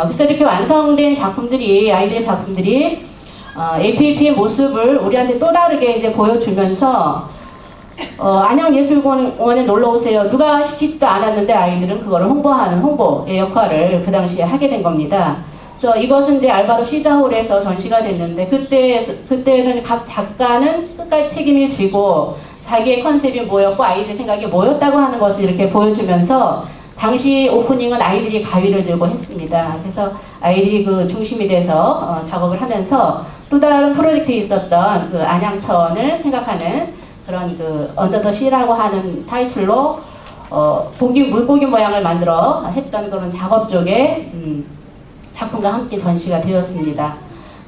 그래서 이렇게 완성된 작품들이, 아이들의 작품들이 APAP의 모습을 우리한테 또 다르게 이제 보여주면서 안양예술공원에 놀러오세요. 누가 시키지도 않았는데 아이들은 그거를 홍보하는 홍보의 역할을 그 당시에 하게 된 겁니다. 그래서 이것은 이제 알바로 시자홀에서 전시가 됐는데 그때는 각 작가는 끝까지 책임을 지고 자기의 컨셉이 뭐였고 아이들 생각이 뭐였다고 하는 것을 이렇게 보여주면서 당시 오프닝은 아이들이 가위를 들고 했습니다. 그래서 아이들이 그 중심이 돼서 작업을 하면서 또 다른 프로젝트에 있었던 그 안양천을 생각하는 그런 그 언더 더 시라고 하는 타이틀로 물고기 모양을 만들어 했던 그런 작업 쪽에 작품과 함께 전시가 되었습니다.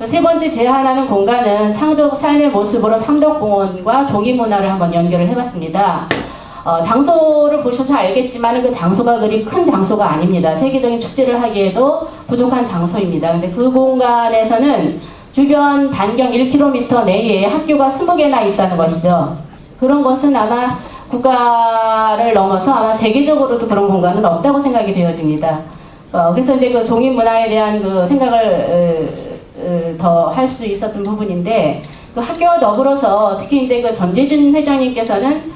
세 번째 제안하는 공간은 창조 삶의 모습으로 삼덕공원과 종이문화를 한번 연결을 해봤습니다. 장소를 보셔서 알겠지만 그 장소가 그리 큰 장소가 아닙니다. 세계적인 축제를 하기에도 부족한 장소입니다. 근데 그 공간에서는 주변 반경 1km 내에 학교가 20개나 있다는 것이죠. 그런 것은 아마 국가를 넘어서 아마 세계적으로도 그런 공간은 없다고 생각이 되어집니다. 그래서 이제 그 종이 문화에 대한 그 생각을 더 할 수 있었던 부분인데 그 학교와 더불어서 특히 이제 그 전재준 회장님께서는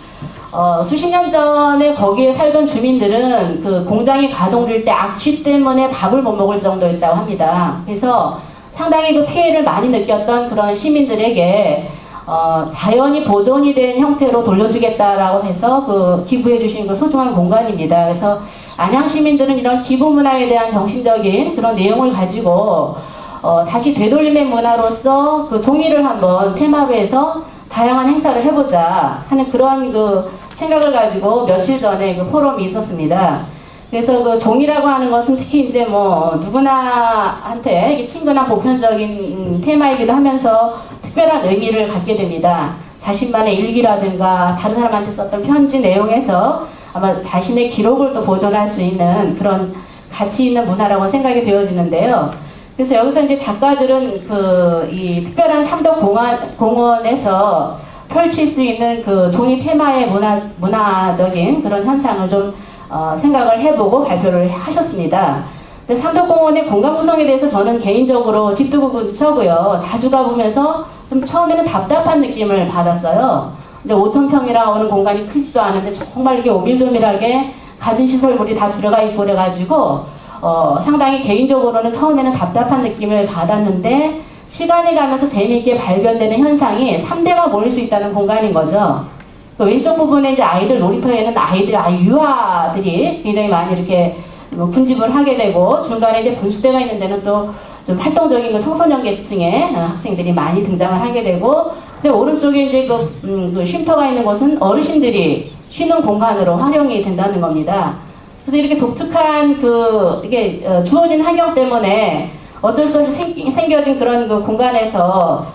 수십 년 전에 거기에 살던 주민들은 그 공장이 가동될 때 악취 때문에 밥을 못 먹을 정도였다고 합니다. 그래서 상당히 그 피해를 많이 느꼈던 그런 시민들에게 자연이 보존이 된 형태로 돌려주겠다라고 해서 그 기부해 주신 그 소중한 공간입니다. 그래서 안양 시민들은 이런 기부 문화에 대한 정신적인 그런 내용을 가지고 다시 되돌림의 문화로서 그 종이를 한번 테마로 해서 다양한 행사를 해보자 하는 그런 그 생각을 가지고 며칠 전에 그 포럼이 있었습니다. 그래서 그 종이라고 하는 것은 특히 이제 뭐 누구나한테 친근한 보편적인 테마이기도 하면서 특별한 의미를 갖게 됩니다. 자신만의 일기라든가 다른 사람한테 썼던 편지 내용에서 아마 자신의 기록을 또 보존할 수 있는 그런 가치 있는 문화라고 생각이 되어지는데요. 그래서 여기서 이제 작가들은 이 특별한 삼덕공원에서 펼칠 수 있는 그 종이 테마의 문화적인 그런 현상을 좀 생각을 해보고 발표를 하셨습니다. 근데 삼덕공원의 공간 구성에 대해서 저는 개인적으로 집도 근처고요. 자주 가보면서 좀 처음에는 답답한 느낌을 받았어요. 이제 5,000평이라 하는 공간이 크지도 않은데 정말 이렇게 오밀조밀하게 가진 시설물이 다 들어가 있고 그래가지고 상당히 개인적으로는 처음에는 답답한 느낌을 받았는데 시간이 가면서 재미있게 발견되는 현상이 3대가 모일 수 있다는 공간인 거죠. 그 왼쪽 부분에 이제 아이들 놀이터에는 유아들이 굉장히 많이 이렇게 군집을 하게 되고 중간에 이제 분수대가 있는 데는 또 좀 활동적인 그 청소년 계층의 학생들이 많이 등장을 하게 되고 근데 오른쪽에 이제 그 쉼터가 있는 곳은 어르신들이 쉬는 공간으로 활용이 된다는 겁니다. 그래서 이렇게 독특한 이게 주어진 환경 때문에 어쩔 수 없이 생겨진 그런 그 공간에서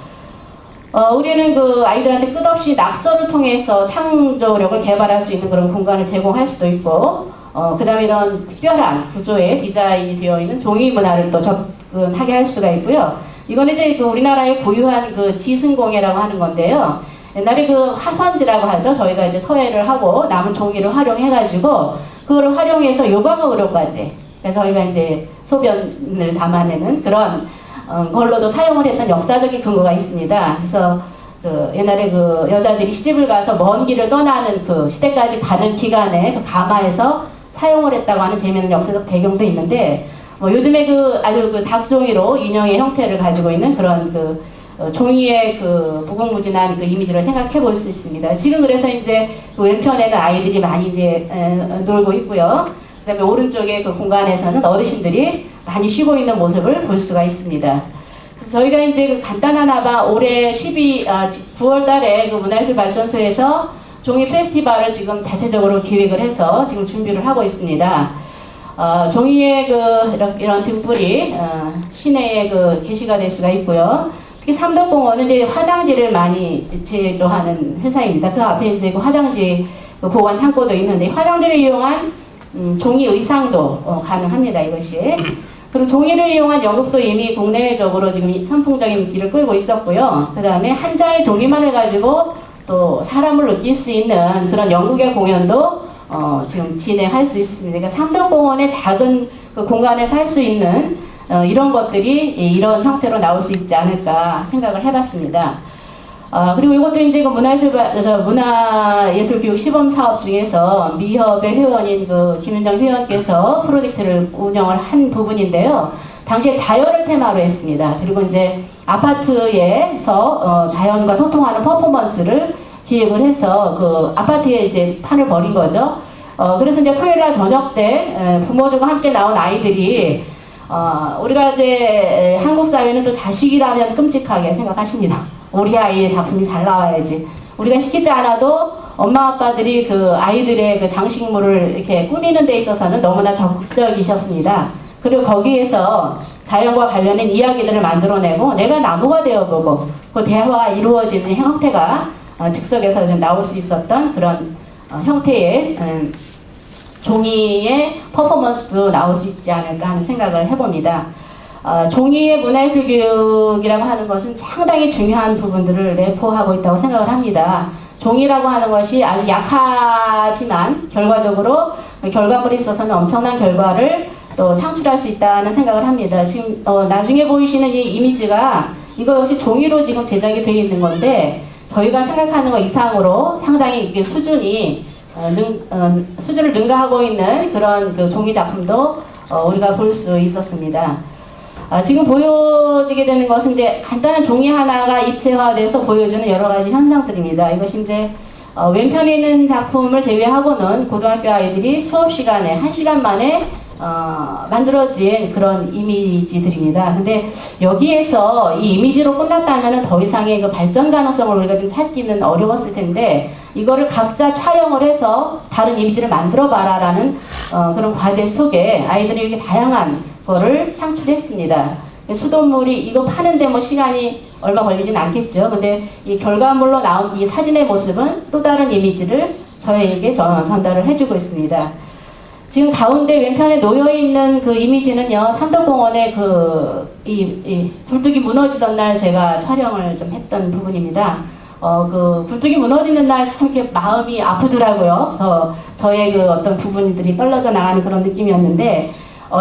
우리는 그 아이들한테 끝없이 낙서를 통해서 창조력을 개발할 수 있는 그런 공간을 제공할 수도 있고 그 다음에 이런 특별한 구조의 디자인이 되어 있는 종이 문화를 또 접근하게 할 수가 있고요. 이거는 이제 그 우리나라의 고유한 그 지승공예라고 하는 건데요. 옛날에 그 화선지라고 하죠. 저희가 이제 서예를 하고 남은 종이를 활용해가지고 그거를 활용해서 요강으로까지 그래서 저희가 이제 소변을 담아내는 그런 걸로도 사용을 했던 역사적인 근거가 있습니다. 그래서 옛날에 그 여자들이 시집을 가서 먼 길을 떠나는 그 시대까지 가는 기간에 그 가마에서 사용을 했다고 하는 재미있는 역사적 배경도 있는데 요즘에 아주 닭종이로 인형의 형태를 가지고 있는 그런 종이의 무궁무진한 이미지를 생각해 볼 수 있습니다. 지금 그래서 이제 왼편에는 아이들이 많이 이제 놀고 있고요. 그 다음에 오른쪽에 그 공간에서는 어르신들이 많이 쉬고 있는 모습을 볼 수가 있습니다. 그래서 저희가 이제 간단하나봐 올해 9월 달에 문화예술발전소에서 종이 페스티벌을 지금 자체적으로 기획을 해서 지금 준비를 하고 있습니다. 종이의 이런 등불이 시내에 게시가 될 수가 있고요. 특히 삼덕공원은 이제 화장지를 많이 제조하는 회사입니다. 그 앞에 이제 화장지 보관 창고도 있는데 화장지를 이용한 종이 의상도 가능합니다. 이것이. 그리고 종이를 이용한 연극도 이미 국내적으로 지금 선풍적인 길을 끌고 있었고요. 그 다음에 한자의 종이만을 가지고 또 사람을 느낄 수 있는 그런 연극의 공연도 지금 진행할 수 있습니다. 그러니까 삼덕공원의 작은 그 공간에서 할 수 있는 이런 것들이 이런 형태로 나올 수 있지 않을까 생각을 해봤습니다. 그리고 이것도 이제 그 문화예술교육 시범 사업 중에서 미협의 회원인 그 김윤정 회원께서 프로젝트를 운영을 한 부분인데요. 당시에 자연을 테마로 했습니다. 그리고 이제 아파트에서 자연과 소통하는 퍼포먼스를 기획을 해서 그 아파트에 이제 판을 벌인 거죠. 그래서 이제 토요일날 저녁 때 부모들과 함께 나온 아이들이 우리가 이제 한국 사회는 또 자식이라면 끔찍하게 생각하십니다. 우리 아이의 작품이 잘 나와야지. 우리가 시키지 않아도 엄마 아빠들이 그 아이들의 그 장식물을 이렇게 꾸미는 데 있어서는 너무나 적극적이셨습니다. 그리고 거기에서 자연과 관련된 이야기들을 만들어내고 내가 나무가 되어보고 그 대화가 이루어지는 형태가 즉석에서 좀 나올 수 있었던 그런 형태의 종이의 퍼포먼스도 나올 수 있지 않을까 하는 생각을 해봅니다. 종이의 문화예술 교육이라고 하는 것은 상당히 중요한 부분들을 내포하고 있다고 생각을 합니다. 종이라고 하는 것이 아주 약하지만 결과적으로 결과물에 있어서는 엄청난 결과를 또 창출할 수 있다는 생각을 합니다. 지금 나중에 보이시는 이 이미지가 이거 역시 종이로 지금 제작이 되어 있는 건데 저희가 생각하는 것 이상으로 상당히 이게 수준을 능가하고 있는 그런 그 종이 작품도 우리가 볼 수 있었습니다. 지금 보여지게 되는 것은 이제 간단한 종이 하나가 입체화돼서 보여주는 여러 가지 현상들입니다. 이것이 이제 왼편에 있는 작품을 제외하고는 고등학교 아이들이 수업 시간에 1시간 만에 만들어진 그런 이미지들입니다. 근데 여기에서 이 이미지로 끝났다면 더 이상의 그 발전 가능성을 우리가 좀 찾기는 어려웠을 텐데 이거를 각자 촬영을 해서 다른 이미지를 만들어 봐라라는 그런 과제 속에 아이들이 이렇게 다양한 거를 창출했습니다. 수돗물이 이거 파는데 뭐 시간이 얼마 걸리진 않겠죠. 근데 이 결과물로 나온 이 사진의 모습은 또 다른 이미지를 저희에게 전달을 해주고 있습니다. 지금 가운데 왼편에 놓여있는 그 이미지는요, 삼덕공원의 이 굴뚝이 무너지던 날 제가 촬영을 좀 했던 부분입니다. 그 굴뚝이 무너지는 날 참 이렇게 마음이 아프더라고요. 저의 그 어떤 부분들이 떨어져 나가는 그런 느낌이었는데,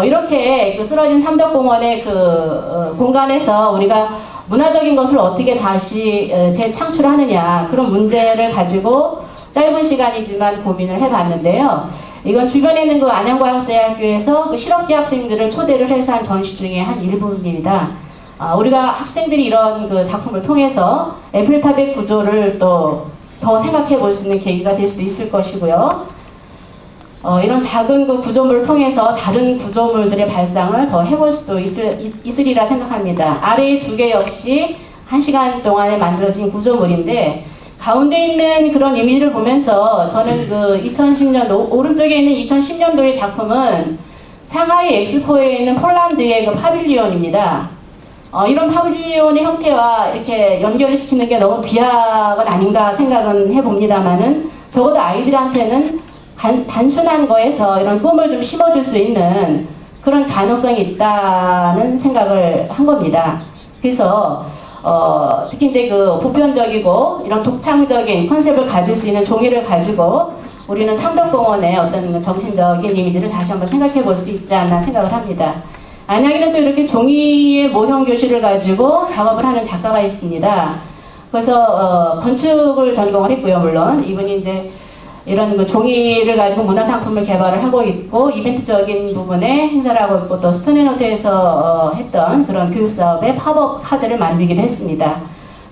이렇게 그 쓰러진 삼덕공원의 그 공간에서 우리가 문화적인 것을 어떻게 다시 재창출하느냐, 그런 문제를 가지고 짧은 시간이지만 고민을 해봤는데요. 이건 주변에 있는 그 안양과학대학교에서 그 실업계 학생들을 초대를 해서 한 전시 중에 한 일부입니다. 우리가 학생들이 이런 그 작품을 통해서 에펠탑의 구조를 또 더 생각해 볼 수 있는 계기가 될 수도 있을 것이고요. 이런 작은 그 구조물을 통해서 다른 구조물들의 발상을 더 해볼 수도 있으리라 생각합니다. 아래의 두 개 역시 1시간 동안에 만들어진 구조물인데 가운데 있는 그런 이미지를 보면서 저는 그 2010년도, 오른쪽에 있는 2010년도의 작품은 상하이 엑스포에 있는 폴란드의 그 파빌리온입니다. 이런 파빌리온의 형태와 이렇게 연결을 시키는 게 너무 비약은 아닌가 생각은 해봅니다만은 적어도 아이들한테는 단순한 거에서 이런 꿈을 좀 심어줄 수 있는 그런 가능성이 있다는 생각을 한 겁니다. 그래서 특히 이제 그 보편적이고 이런 독창적인 컨셉을 가질 수 있는 종이를 가지고 우리는 삼덕공원의 어떤 정신적인 이미지를 다시 한번 생각해 볼 수 있지 않나 생각을 합니다. 안양에는 또 이렇게 종이의 모형 교실을 가지고 작업을 하는 작가가 있습니다. 그래서 건축을 전공을 했고요, 물론 이분이 이제 이런 그 종이를 가지고 문화상품을 개발을 하고 있고 이벤트적인 부분에 행사를 하고 있고 또 스톤앤호텔에서 했던 그런 교육사업의 팝업 카드를 만들기도 했습니다.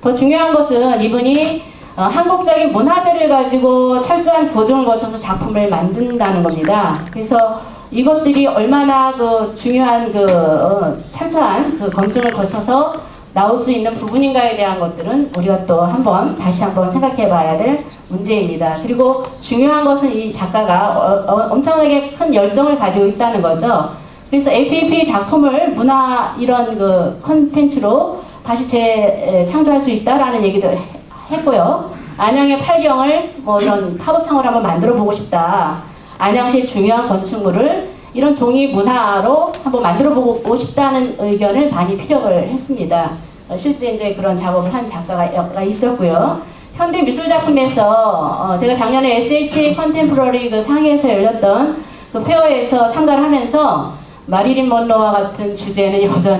더 중요한 것은 이분이 한국적인 문화재를 가지고 철저한 고증을 거쳐서 작품을 만든다는 겁니다. 그래서 이것들이 얼마나 그 중요한 그 철저한 그 검증을 거쳐서 나올 수 있는 부분인가에 대한 것들은 우리가 또 다시 한번 생각해 봐야 될 문제입니다. 그리고 중요한 것은 이 작가가 엄청나게 큰 열정을 가지고 있다는 거죠. 그래서 APP 작품을 문화 이런 그 컨텐츠로 다시 재창조할 수 있다라는 얘기도 했고요. 안양의 팔경을 뭐 이런 팝업창을 한번 만들어 보고 싶다. 안양시의 중요한 건축물을 이런 종이 문화로 한번 만들어 보고 싶다는 의견을 많이 피력을 했습니다. 실제 이제 그런 작업을 한 작가가 있었고요. 현대 미술 작품에서 제가 작년에 SH 컨템포러리 그 상해에서 열렸던 그 페어에서 참가를 하면서 마릴린 먼로와 같은 주제는 여전히